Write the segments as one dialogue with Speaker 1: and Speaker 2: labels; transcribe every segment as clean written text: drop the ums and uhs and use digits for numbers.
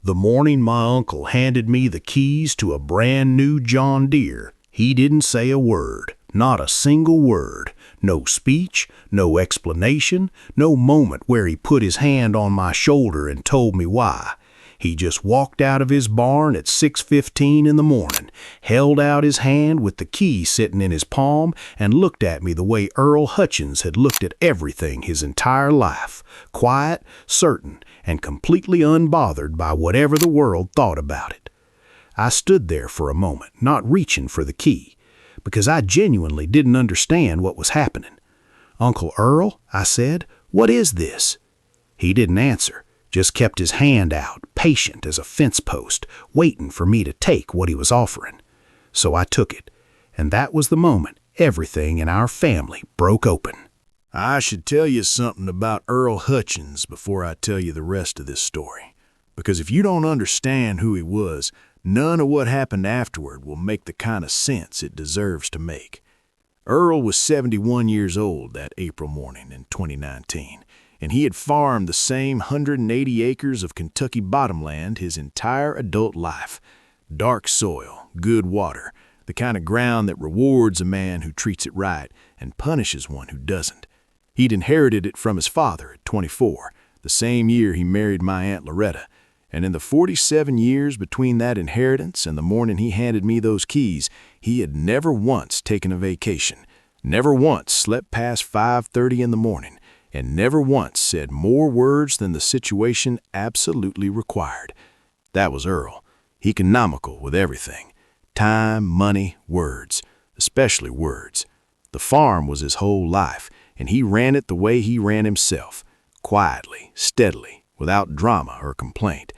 Speaker 1: The morning my uncle handed me the keys to a brand new John Deere, he didn't say a word, not a single word. No speech, no explanation, no moment where he put his hand on my shoulder and told me why. He just walked out of his barn at 6:15 in the morning, held out his hand with the key sitting in his palm, and looked at me the way Earl Hutchins had looked at everything his entire life, quiet, certain, and completely unbothered by whatever the world thought about it. I stood there for a moment, not reaching for the key, because I genuinely didn't understand what was happening. "Uncle Earl," I said, "what is this?" He didn't answer, just kept his hand out, patient as a fence post, waiting for me to take what he was offering. So I took it, and that was the moment everything in our family broke open. I should tell you something about Earl Hutchins before I tell you the rest of this story, because if you don't understand who he was, none of what happened afterward will make the kind of sense it deserves to make. Earl was 71 years old that April morning in 2019, and he had farmed the same 180 acres of Kentucky bottomland his entire adult life. Dark soil, good water, the kind of ground that rewards a man who treats it right and punishes one who doesn't. He'd inherited it from his father at 24, the same year he married my Aunt Loretta, and in the 47 years between that inheritance and the morning he handed me those keys, he had never once taken a vacation, never once slept past 5:30 in the morning, and never once said more words than the situation absolutely required. That was Earl, economical with everything. Time, money, words, especially words. The farm was his whole life, and he ran it the way he ran himself, quietly, steadily, without drama or complaint.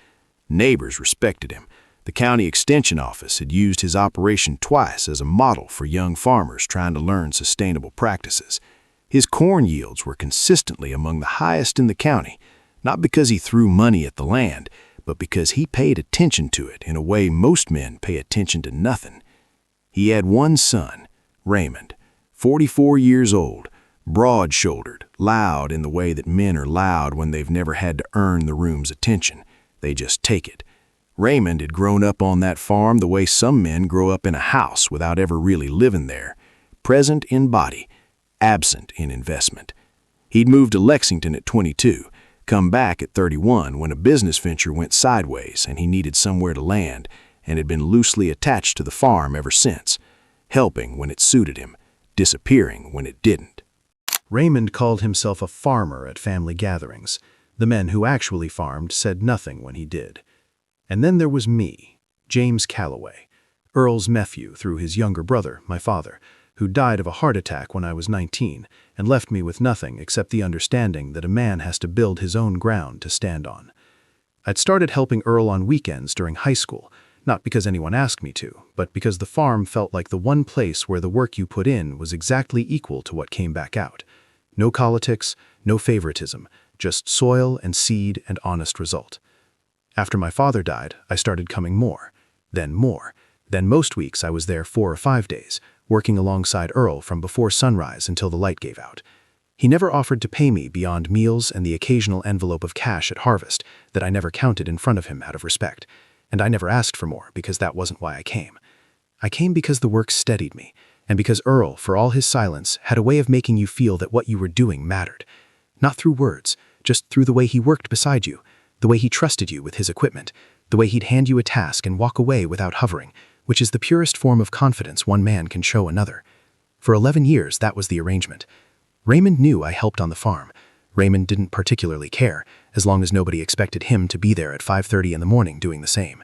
Speaker 1: Neighbors respected him. The county extension office had used his operation twice as a model for young farmers trying to learn sustainable practices. His corn yields were consistently among the highest in the county, not because he threw money at the land, but because he paid attention to it in a way most men pay attention to nothing. He had one son, Raymond, 44 years old, broad-shouldered, loud in the way that men are loud when they've never had to earn the room's attention. They just take it. Raymond had grown up on that farm the way some men grow up in a house without ever really living there, present in body, absent in investment. He'd moved to Lexington at 22, come back at 31 when a business venture went sideways and he needed somewhere to land, and had been loosely attached to the farm ever since, helping when it suited him, disappearing when it didn't.
Speaker 2: Raymond called himself a farmer at family gatherings. The men who actually farmed said nothing when he did. And then there was me, James Calloway, Earl's nephew through his younger brother, my father, who died of a heart attack when I was 19 and left me with nothing except the understanding that a man has to build his own ground to stand on. I'd started helping Earl on weekends during high school, not because anyone asked me to, but because the farm felt like the one place where the work you put in was exactly equal to what came back out. No politics, no favoritism, just soil and seed and honest result. After my father died, I started coming more. Then most weeks I was there 4 or 5 days, working alongside Earl from before sunrise until the light gave out. He never offered to pay me beyond meals and the occasional envelope of cash at harvest that I never counted in front of him out of respect, and I never asked for more because that wasn't why I came. I came because the work steadied me, and because Earl, for all his silence, had a way of making you feel that what you were doing mattered. Not through words, just through the way he worked beside you, the way he trusted you with his equipment, the way he'd hand you a task and walk away without hovering, which is the purest form of confidence one man can show another. For 11 years, that was the arrangement. Raymond knew I helped on the farm. Raymond didn't particularly care, as long as nobody expected him to be there at 5:30 in the morning doing the same.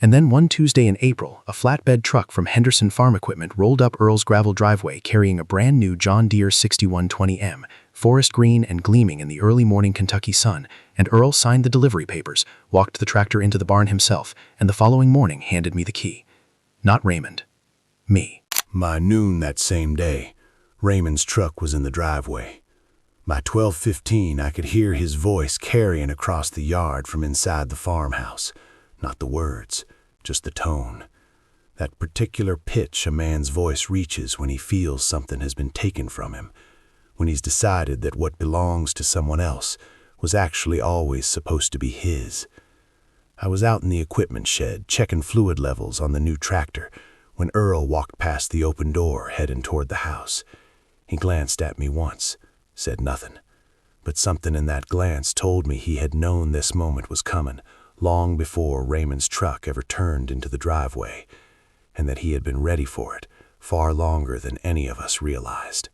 Speaker 2: And then one Tuesday in April, a flatbed truck from Henderson Farm Equipment rolled up Earl's gravel driveway carrying a brand new John Deere 6120M, forest green and gleaming in the early morning Kentucky sun, and Earl signed the delivery papers, walked the tractor into the barn himself, and the following morning handed me the key. Not Raymond. Me.
Speaker 1: By noon that same day, Raymond's truck was in the driveway. By 12:15, I could hear his voice carrying across the yard from inside the farmhouse. Not the words, just the tone. That particular pitch a man's voice reaches when he feels something has been taken from him, when he's decided that what belongs to someone else was actually always supposed to be his. I was out in the equipment shed checking fluid levels on the new tractor when Earl walked past the open door heading toward the house. He glanced at me once, said nothing, but something in that glance told me he had known this moment was coming long before Raymond's truck ever turned into the driveway, and that he had been ready for it far longer than any of us realized.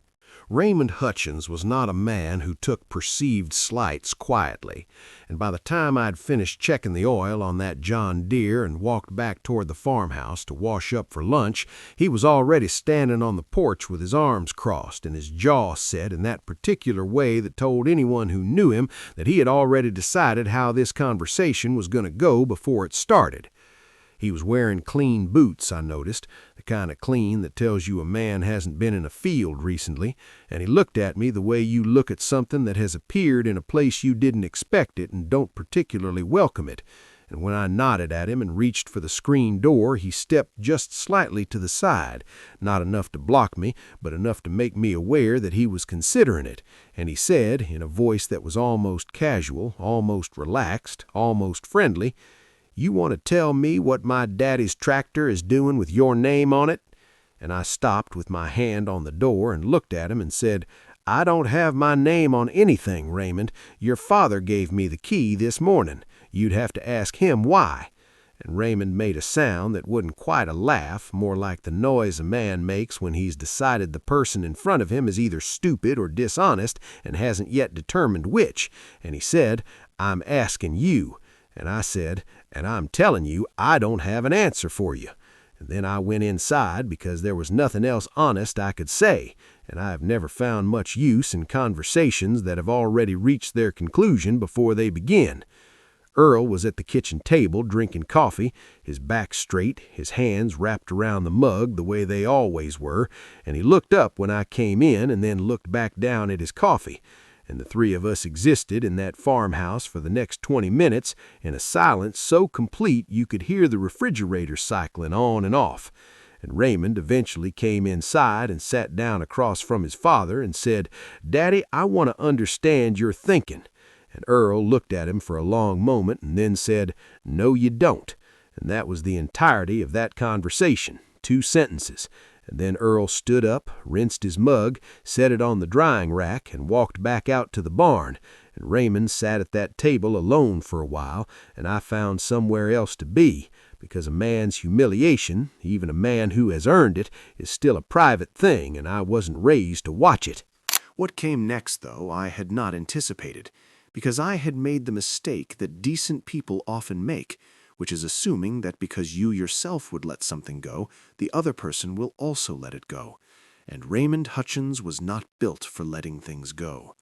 Speaker 3: Raymond Hutchins was not a man who took perceived slights quietly, and by the time I'd finished checking the oil on that John Deere and walked back toward the farmhouse to wash up for lunch, he was already standing on the porch with his arms crossed and his jaw set in that particular way that told anyone who knew him that he had already decided how this conversation was going to go before it started. He was wearing clean boots, I noticed, the kind of clean that tells you a man hasn't been in a field recently, and he looked at me the way you look at something that has appeared in a place you didn't expect it and don't particularly welcome it. And when I nodded at him and reached for the screen door, he stepped just slightly to the side, not enough to block me, but enough to make me aware that he was considering it, and he said, in a voice that was almost casual, almost relaxed, almost friendly, "You want to tell me what my daddy's tractor is doing with your name on it?" And I stopped with my hand on the door and looked at him and said, "I don't have my name on anything, Raymond. Your father gave me the key this morning. You'd have to ask him why." And Raymond made a sound that wasn't quite a laugh, more like the noise a man makes when he's decided the person in front of him is either stupid or dishonest and hasn't yet determined which. And he said, "I'm asking you." And I said, "And I'm telling you, I don't have an answer for you." And then I went inside because there was nothing else honest I could say, and I have never found much use in conversations that have already reached their conclusion before they begin. Earl was at the kitchen table drinking coffee, his back straight, his hands wrapped around the mug the way they always were, and he looked up when I came in and then looked back down at his coffee. And the three of us existed in that farmhouse for the next 20 minutes in a silence so complete you could hear the refrigerator cycling on and off. And Raymond eventually came inside and sat down across from his father and said, "Daddy, I want to understand your thinking." And Earl looked at him for a long moment and then said, "No, you don't." And that was the entirety of that conversation, 2 sentences. And then Earl stood up, rinsed his mug, set it on the drying rack, and walked back out to the barn. And Raymond sat at that table alone for a while, and I found somewhere else to be, because a man's humiliation, even a man who has earned it, is still a private thing, and I wasn't raised to watch it.
Speaker 2: What came next, though, I had not anticipated, because I had made the mistake that decent people often make, which is assuming that because you yourself would let something go, the other person will also let it go. And Raymond Hutchins was not built for letting things go.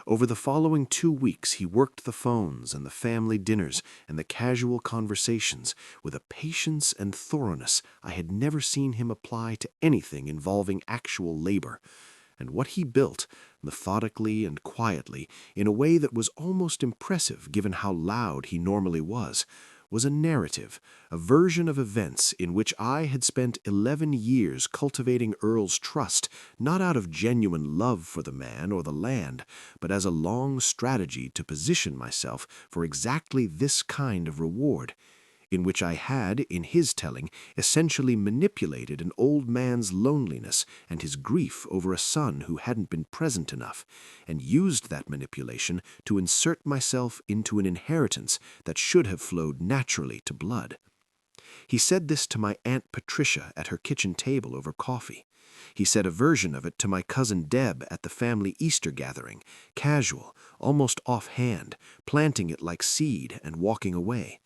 Speaker 2: Over the following 2 weeks, he worked the phones and the family dinners and the casual conversations with a patience and thoroughness I had never seen him apply to anything involving actual labor. And what he built, methodically and quietly, in a way that was almost impressive given how loud he normally was a narrative, a version of events in which I had spent 11 years cultivating Earl's trust, not out of genuine love for the man or the land, but as a long strategy to position myself for exactly this kind of reward, in which I had, in his telling, essentially manipulated an old man's loneliness and his grief over a son who hadn't been present enough, and used that manipulation to insert myself into an inheritance that should have flowed naturally to blood. He said this to my Aunt Patricia at her kitchen table over coffee. He said a version of it to my cousin Deb at the family Easter gathering, casual, almost offhand, planting it like seed and walking away.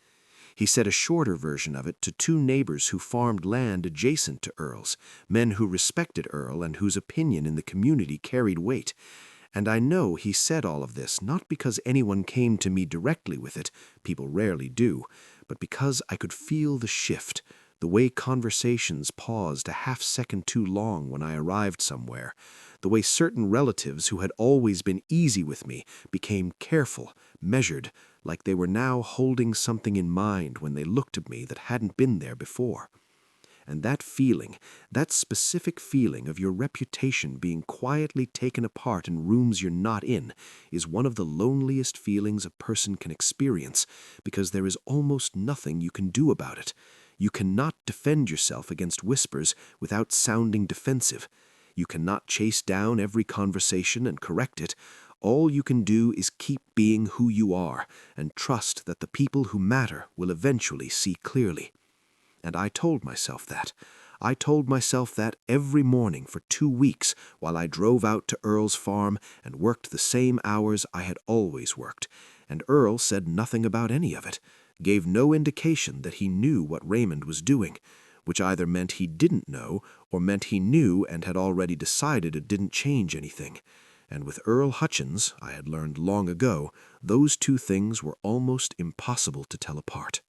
Speaker 2: He said a shorter version of it to 2 neighbors who farmed land adjacent to Earl's, men who respected Earl and whose opinion in the community carried weight. And I know he said all of this not because anyone came to me directly with it, people rarely do, but because I could feel the shift, the way conversations paused a half-second too long when I arrived somewhere, the way certain relatives who had always been easy with me became careful, measured, like they were now holding something in mind when they looked at me that hadn't been there before.
Speaker 4: And that feeling, that specific feeling of your reputation being quietly taken apart in rooms you're not in, is one of the loneliest feelings a person can experience, because there is almost nothing you can do about it. You cannot defend yourself against whispers without sounding defensive. You cannot chase down every conversation and correct it. All you can do is keep being who you are and trust that the people who matter will eventually see clearly. And I told myself that. I told myself that every morning for 2 weeks while I drove out to Earl's farm and worked the same hours I had always worked. And Earl said nothing about any of it, gave no indication that he knew what Raymond was doing, which either meant he didn't know or meant he knew and had already decided it didn't change anything. And with Earl Hutchins, I had learned long ago, those two things were almost impossible to tell apart.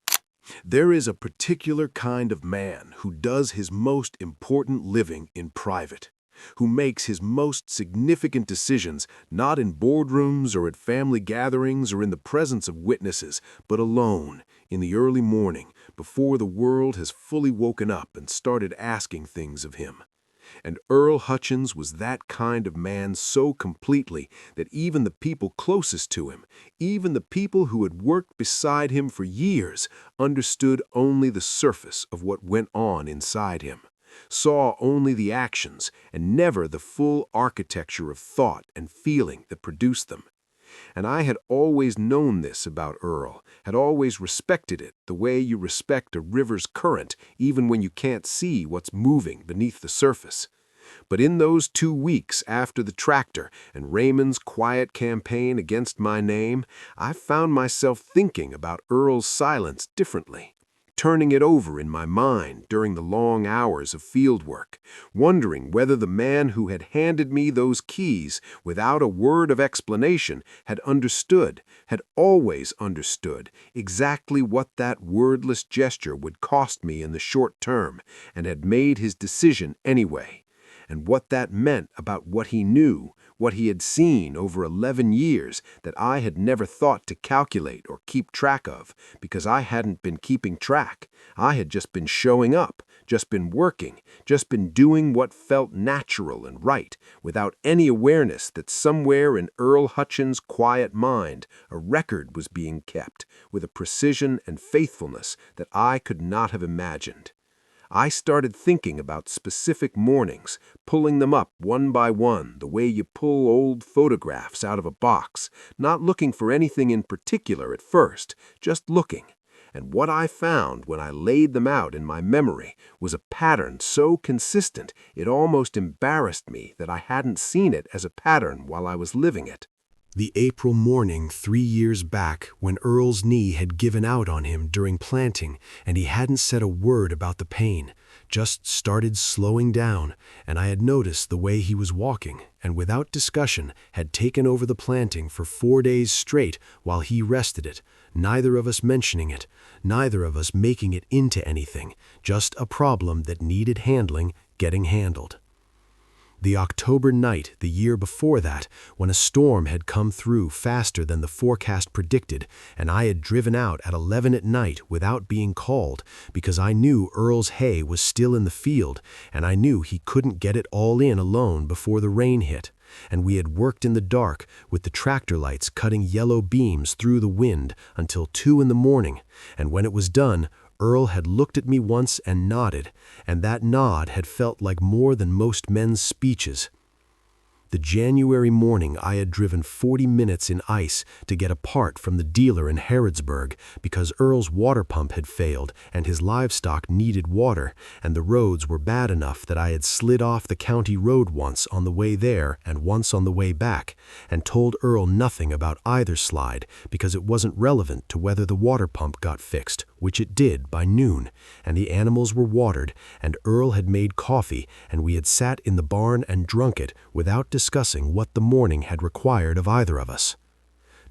Speaker 5: There is a particular kind of man who does his most important living in private, who makes his most significant decisions not in boardrooms or at family gatherings or in the presence of witnesses, but alone, in the early morning, before the world has fully woken up and started asking things of him. And Earl Hutchins was that kind of man so completely that even the people closest to him, even the people who had worked beside him for years, understood only the surface of what went on inside him, saw only the actions and never the full architecture of thought and feeling that produced them. And I had always known this about Earl, had always respected it the way you respect a river's current even when you can't see what's moving beneath the surface. But in those 2 weeks after the tractor and Raymond's quiet campaign against my name, I found myself thinking about Earl's silence differently, turning it over in my mind during the long hours of field work, wondering whether the man who had handed me those keys without a word of explanation had understood, had always understood, exactly what that wordless gesture would cost me in the short term, and had made his decision anyway, and what that meant about what he knew, what he had seen over 11 years that I had never thought to calculate or keep track of, because I hadn't been keeping track. I had just been showing up, just been working, just been doing what felt natural and right, without any awareness that somewhere in Earl Hutchins' quiet mind a record was being kept with a precision and faithfulness that I could not have imagined. I started thinking about specific mornings, pulling them up one by one, the way you pull old photographs out of a box, not looking for anything in particular at first, just looking. And what I found when I laid them out in my memory was a pattern so consistent it almost embarrassed me that I hadn't seen it as a pattern while I was living it.
Speaker 2: The April morning 3 years back when Earl's knee had given out on him during planting and he hadn't said a word about the pain, just started slowing down, and I had noticed the way he was walking and without discussion had taken over the planting for 4 days straight while he rested it, neither of us mentioning it, neither of us making it into anything, just a problem that needed handling, getting handled. The October night the year before that, when a storm had come through faster than the forecast predicted, and I had driven out at 11 at night without being called because I knew Earl's hay was still in the field, and I knew he couldn't get it all in alone before the rain hit, and we had worked in the dark with the tractor lights cutting yellow beams through the wind until 2 in the morning, and when it was done, Earl had looked at me once and nodded, and that nod had felt like more than most men's speeches. The January morning I had driven 40 minutes in ice to get a part from the dealer in Harrodsburg because Earl's water pump had failed and his livestock needed water, and the roads were bad enough that I had slid off the county road once on the way there and once on the way back, and told Earl nothing about either slide because it wasn't relevant to whether the water pump got fixed, which it did by noon, and the animals were watered, and Earl had made coffee, and we had sat in the barn and drunk it without discussing what the morning had required of either of us.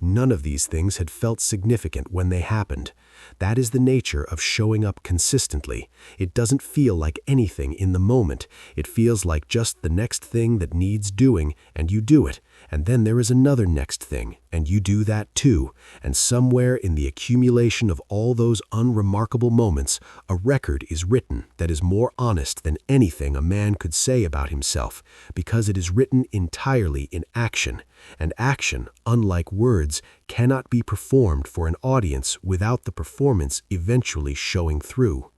Speaker 2: None of these things had felt significant when they happened. That is the nature of showing up consistently. It doesn't feel like anything in the moment. It feels like just the next thing that needs doing, and you do it,
Speaker 3: And then there is another next thing, and you do that too, and somewhere in the accumulation of all those unremarkable moments, a record is written that is more honest than anything a man could say about himself, because it is written entirely in action, and action, unlike words, cannot be performed for an audience without the performance eventually showing through.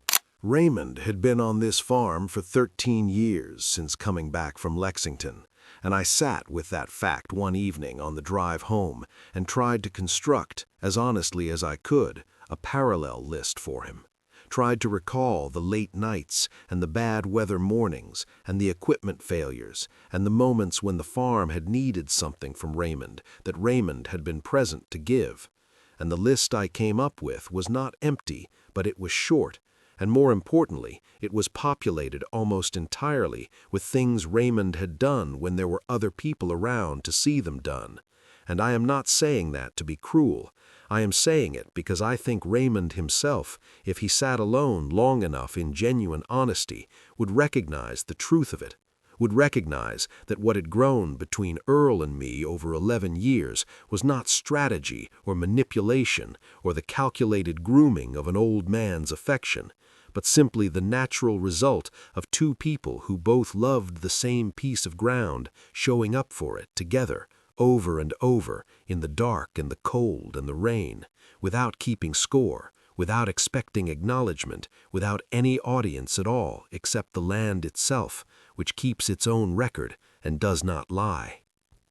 Speaker 5: Raymond had been on this farm for 13 years since coming back from Lexington, and I sat with that fact one evening on the drive home and tried to construct, as honestly as I could, a parallel list for him. Tried to recall the late nights and the bad weather mornings and the equipment failures and the moments when the farm had needed something from Raymond that Raymond had been present to give. And the list I came up with was not empty, but it was short, and more importantly, it was populated almost entirely with things Raymond had done when there were other people around to see them done. And I am not saying that to be cruel. I am saying it because I think Raymond himself, if he sat alone long enough in genuine honesty, would recognize the truth of it, would recognize that what had grown between Earl and me over 11 years was not strategy or manipulation or the calculated grooming of an old man's affection, but simply the natural result of two people who both loved the same piece of ground, showing up for it together, over and over, in the dark and the cold and the rain, without keeping score, without expecting acknowledgement, without any audience at all except the land itself, which keeps its own record and does not lie.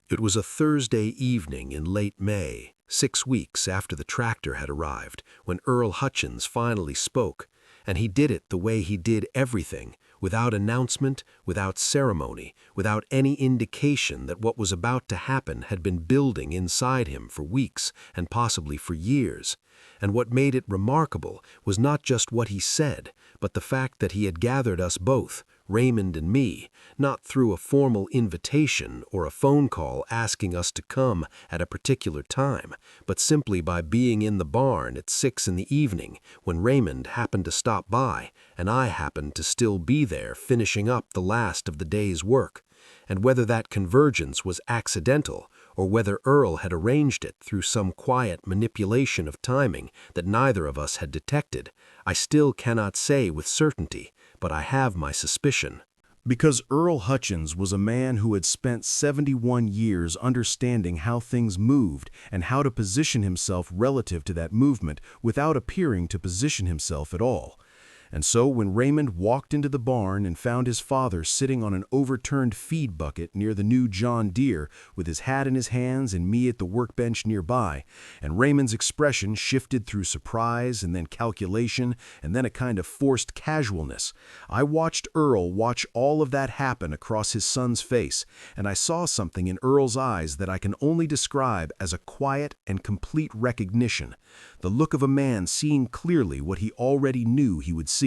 Speaker 5: It was a Thursday evening in late May, 6 weeks after the tractor had arrived, when Earl Hutchins finally spoke, and he did it the way he did everything, without announcement, without ceremony, without any indication that what was about to happen had been building inside him for weeks and possibly for years. And what made it remarkable was not just what he said, but the fact that he had gathered us both, Raymond and me, not through a formal invitation or a phone call asking us to come at a particular time, but simply by being in the barn at 6 in the evening when Raymond happened to stop by and I happened to still be there finishing up the last of the day's work. And whether that convergence was accidental or whether Earl had arranged it through some quiet manipulation of timing that neither of us had detected, I still cannot say with certainty, but I have my suspicion.
Speaker 2: Because Earl Hutchins was a man who had spent 71 years understanding how things moved and how to position himself relative to that movement without appearing to position himself at all. And so when Raymond walked into the barn and found his father sitting on an overturned feed bucket near the new John Deere with his hat in his hands and me at the workbench nearby, and Raymond's expression shifted through surprise and then calculation and then a kind of forced casualness, I watched Earl watch all of that happen across his son's face, and I saw something in Earl's eyes that I can only describe as a quiet and complete recognition, the look of a man seeing clearly what he already knew he would see.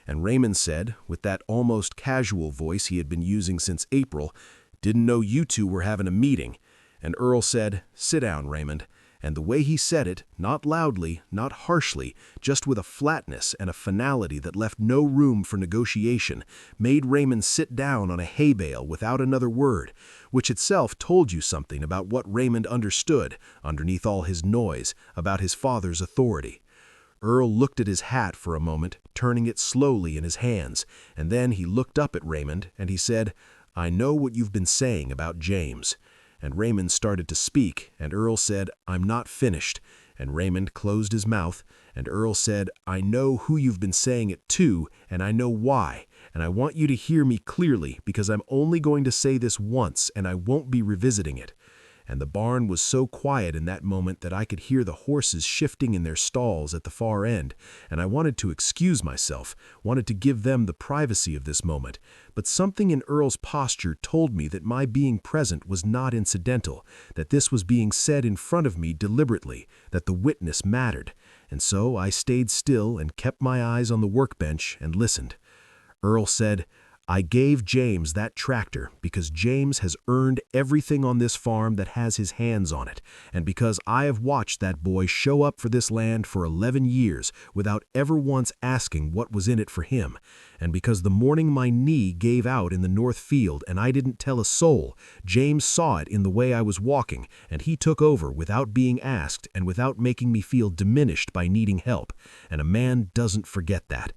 Speaker 2: And Raymond said, with that almost casual voice he had been using since April, "Didn't know you two were having a meeting." And Earl said, "Sit down, Raymond." And the way he said it, not loudly, not harshly, just with a flatness and a finality that left no room for negotiation, made Raymond sit down on a hay bale without another word, which itself told you something about what Raymond understood, underneath all his noise, about his father's authority. Earl looked at his hat for a moment, turning it slowly in his hands, and then he looked up at Raymond and he said, "I know what you've been saying about James." And Raymond started to speak, and Earl said, "I'm not finished." And Raymond closed his mouth, and Earl said, "I know who you've been saying it to, and I know why, and I want you to hear me clearly because I'm only going to say this once and I won't be revisiting it." And the barn was so quiet in that moment that I could hear the horses shifting in their stalls at the far end, and I wanted to excuse myself, wanted to give them the privacy of this moment, but something in Earl's posture told me that my being present was not incidental, that this was being said in front of me deliberately, that the witness mattered, and so I stayed still and kept my eyes on the workbench and listened. Earl said, I gave James that tractor because James has earned everything on this farm that has his hands on it, and because I have watched that boy show up for this land for 11 years without ever once asking what was in it for him, and because the morning my knee gave out in the north field and I didn't tell a soul, James saw it in the way I was walking, and he took over without being asked and without making me feel diminished by needing help, and a man doesn't forget that.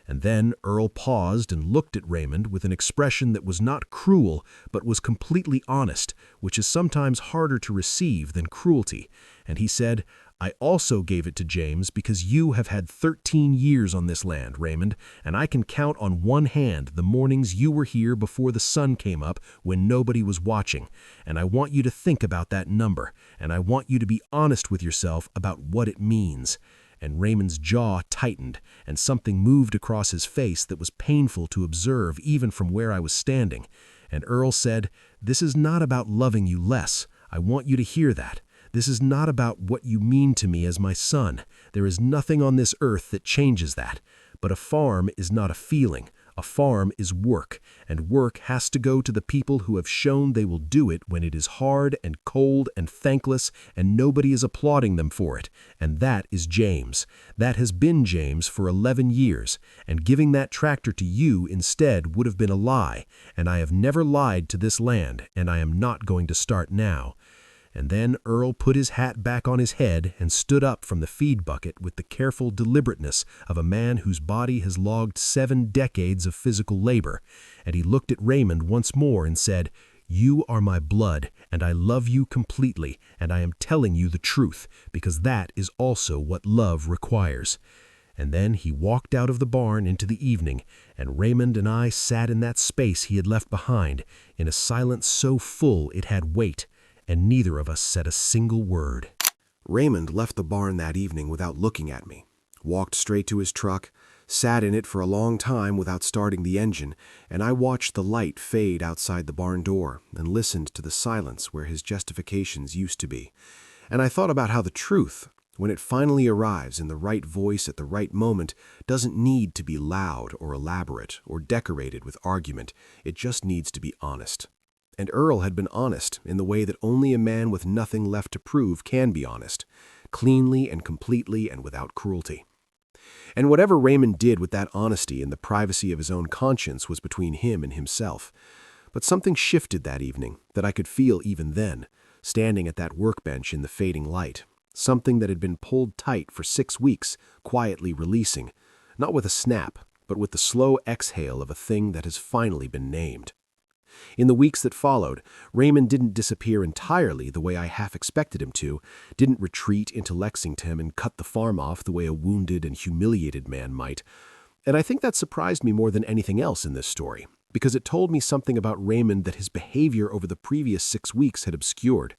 Speaker 2: And then Earl paused and looked at Raymond with an expression that was not cruel, but was completely honest, which is sometimes harder to receive than cruelty. And he said, I also gave it to James because you have had 13 years on this land, Raymond, and I can count on one hand the mornings you were here before the sun came up when nobody was watching. And I want you to think about that number, and I want you to be honest with yourself about what it means. And Raymond's jaw tightened, and something moved across his face that was painful to observe even from where I was standing. And Earl said, This is not about loving you less. I want you to hear that. This is not about what you mean to me as my son. There is nothing on this earth that changes that. But a farm is not a feeling. A farm is work, and work has to go to the people who have shown they will do it when it is hard and cold and thankless, and nobody is applauding them for it. And that is James. That has been James for 11 years, and giving that tractor to you instead would have been a lie, and I have never lied to this land, and I am not going to start now. And then Earl put his hat back on his head and stood up from the feed bucket with the careful deliberateness of a man whose body has logged 7 decades of physical labor. And he looked at Raymond once more and said, You are my blood, and I love you completely, and I am telling you the truth, because that is also what love requires. And then he walked out of the barn into the evening, and Raymond and I sat in that space he had left behind, in a silence so full it had weight. And neither of us said a single word.
Speaker 4: Raymond left the barn that evening without looking at me, walked straight to his truck, sat in it for a long time without starting the engine, and I watched the light fade outside the barn door and listened to the silence where his justifications used to be. And I thought about how the truth, when it finally arrives in the right voice at the right moment, doesn't need to be loud or elaborate or decorated with argument. It just needs to be honest. And Earl had been honest in the way that only a man with nothing left to prove can be honest, cleanly and completely and without cruelty. And whatever Raymond did with that honesty in the privacy of his own conscience was between him and himself. But something shifted that evening that I could feel even then, standing at that workbench in the fading light, something that had been pulled tight for 6 weeks, quietly releasing, not with a snap, but with the slow exhale of a thing that has finally been named. In the weeks that followed, Raymond didn't disappear entirely the way I half expected him to, didn't retreat into Lexington and cut the farm off the way a wounded and humiliated man might. And I think that surprised me more than anything else in this story, because it told me something about Raymond that his behavior over the previous 6 weeks had obscured,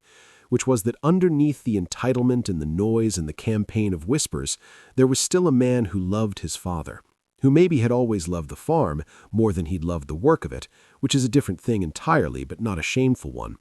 Speaker 4: which was that underneath the entitlement and the noise and the campaign of whispers, there was still a man who loved his father, who maybe had always loved the farm more than he'd loved the work of it, which is a different thing entirely, but not a shameful one.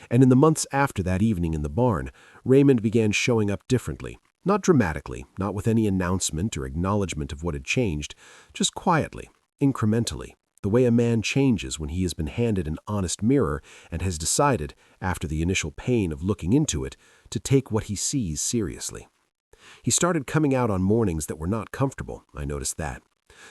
Speaker 4: And in the months after that evening in the barn, Raymond began showing up differently, not dramatically, not with any announcement or acknowledgement of what had changed, just quietly, incrementally, the way a man changes when he has been handed an honest mirror and has decided, after the initial pain of looking into it, to take what he sees seriously. He started coming out on mornings that were not comfortable, I noticed that.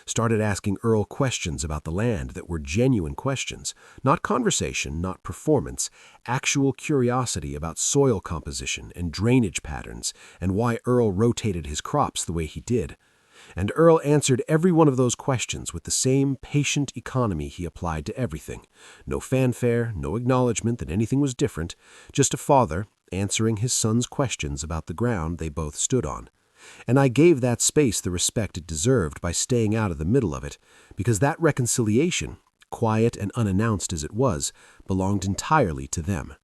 Speaker 4: Started asking Earl questions about the land that were genuine questions, not conversation, not performance, actual curiosity about soil composition and drainage patterns and why Earl rotated his crops the way he did. And Earl answered every one of those questions with the same patient economy he applied to everything. No fanfare, no acknowledgement that anything was different, just a father answering his son's questions about the ground they both stood on. And I gave that space the respect it deserved by staying out of the middle of it, because that reconciliation, quiet and unannounced as it was, belonged entirely to them.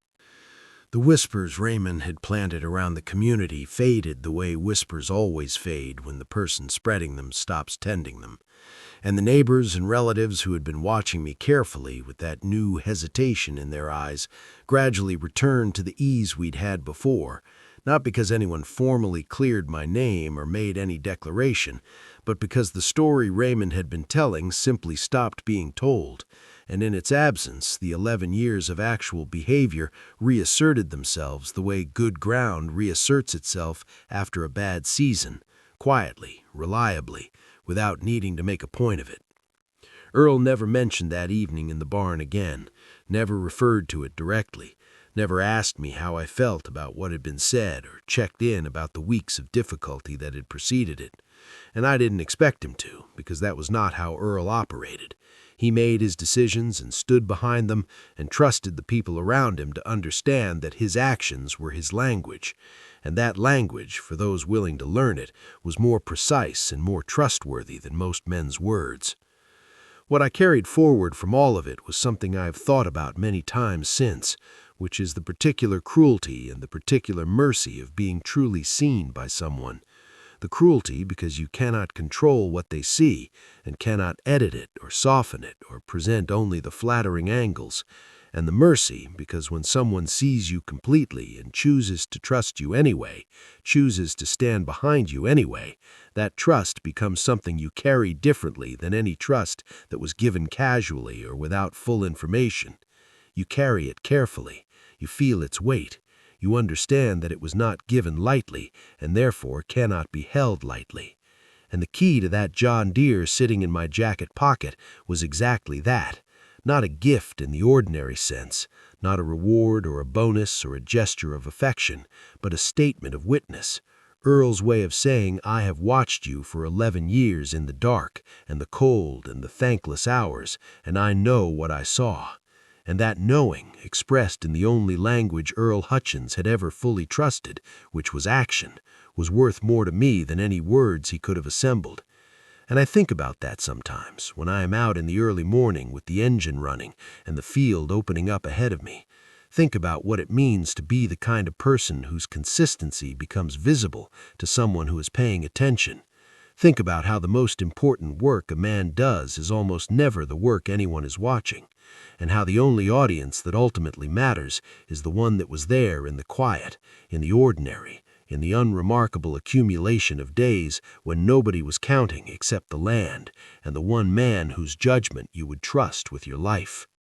Speaker 1: The whispers Raymond had planted around the community faded the way whispers always fade when the person spreading them stops tending them. And the neighbors and relatives who had been watching me carefully with that new hesitation in their eyes gradually returned to the ease we'd had before,
Speaker 3: Not because anyone formally cleared my name or made any declaration, but because the story Raymond had been telling simply stopped being told, and in its absence, the 11 years of actual behavior reasserted themselves the way good ground reasserts itself after a bad season, quietly, reliably, without needing to make a point of it. Earl never mentioned that evening in the barn again, never referred to it directly, never asked me how I felt about what had been said or checked in about the weeks of difficulty that had preceded it. And I didn't expect him to, because that was not how Earl operated. He made his decisions and stood behind them and trusted the people around him to understand that his actions were his language, and that language, for those willing to learn it, was more precise and more trustworthy than most men's words. What I carried forward from all of it was something I have thought about many times since, which is the particular cruelty and the particular mercy of being truly seen by someone. The cruelty because you cannot control what they see and cannot edit it or soften it or present only the flattering angles, and the mercy because when someone sees you completely and chooses to trust you anyway, chooses to stand behind you anyway, that trust becomes something you carry differently than any trust that was given casually or without full information. You carry it carefully, you feel its weight, you understand that it was not given lightly and therefore cannot be held lightly. And the key to that John Deere sitting in my jacket pocket was exactly that. Not a gift in the ordinary sense, not a reward or a bonus or a gesture of affection, but a statement of witness. Earl's way of saying, I have watched you for 11 years in the dark and the cold and the thankless hours, and I know what I saw. And that knowing, expressed in the only language Earl Hutchins had ever fully trusted, which was action, was worth more to me than any words he could have assembled. And I think about that sometimes, when I am out in the early morning with the engine running and the field opening up ahead of me. Think about what it means to be the kind of person whose consistency becomes visible to someone who is paying attention. Think about how the most important work a man does is almost never the work anyone is watching, and how the only audience that ultimately matters is the one that was there in the quiet, in the ordinary, in the unremarkable accumulation of days when nobody was counting except the land and the one man whose judgment you would trust with your life.